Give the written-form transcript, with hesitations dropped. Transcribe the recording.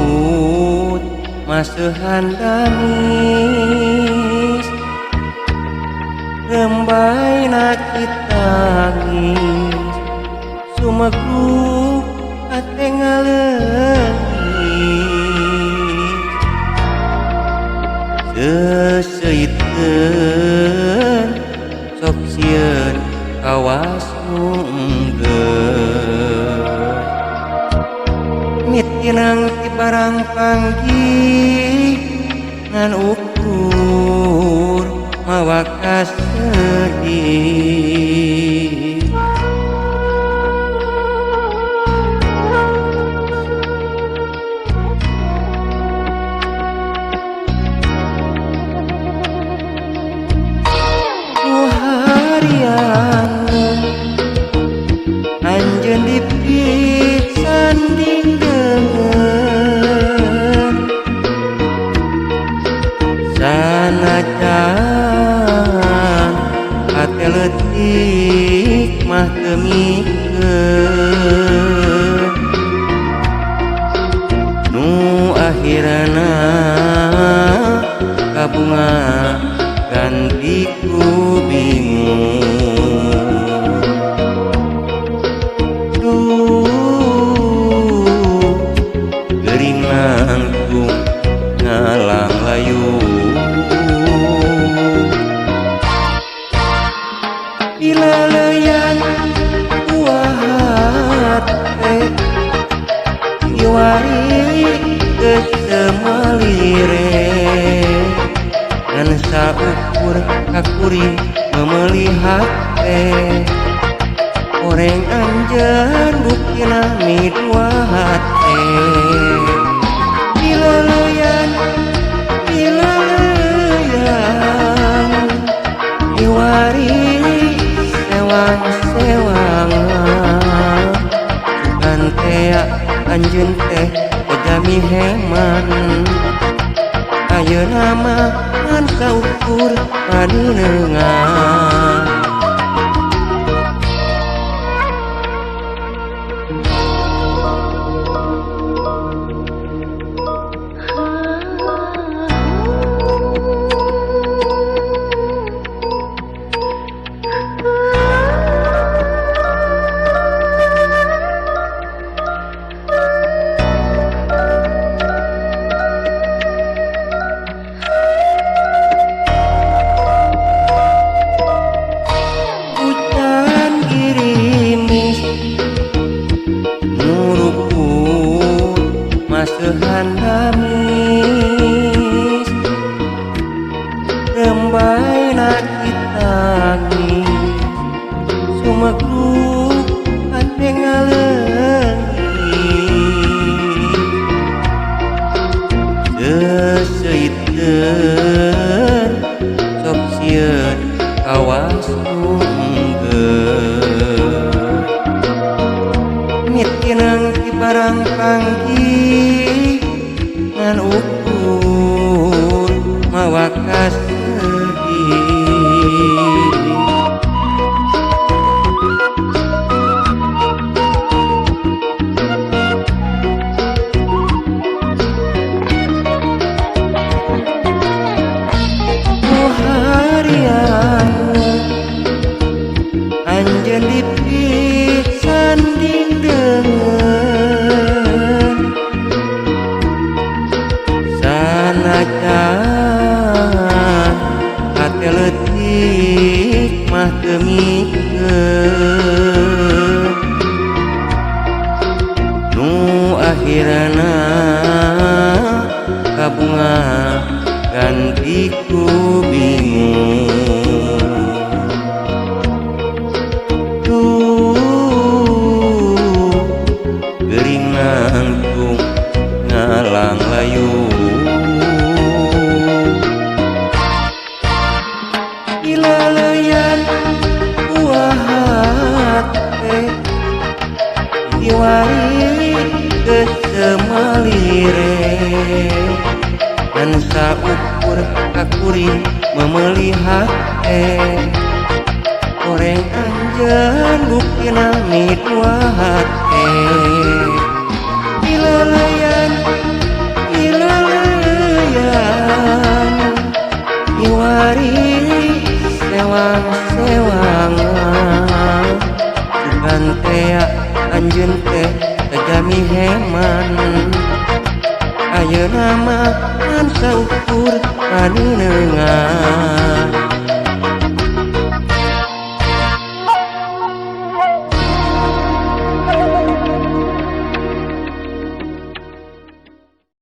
puput maseuhan damis rembaina kita tangis sumegruk ate ngaleungis seseuiteun sok sieun kawas munggeus mitinang ti barang panggih ngan ukur mawa kasedih anjeun dipisan dingdeungeun sanajan hate leutik mah teu mikeun nu akhirana kabunga ganti ku bingung gering nangtung ngalang layu ilaleyan kuahat iwari geus semalire ngan saukur kakuring memelihat oreng anjeun buktina midua hate ilaleyan iwari sewang-sewangan sukan tea anjeun teh kejami heman ayeuna mah ngan saukur padineungan maseuhan damis rembaina kita tangis sumegruk ate ngaleungis seseuiteun sok sieun kawas munggeus mitinang ti barang panggih ngan ukur mawa kasedih harian anjeun dipisan dingdeungeun sanajan hate leutik mah teu mikeun nu akhirana kabunga ganti ku bingung gering nangtung ngalang layu ilaleyan kuahat iwari geus semalire ngan saukur kakuring memelihat oreng anjeun buktina midua hate ilaleyan Ayeuna mah ngan saukur paninengan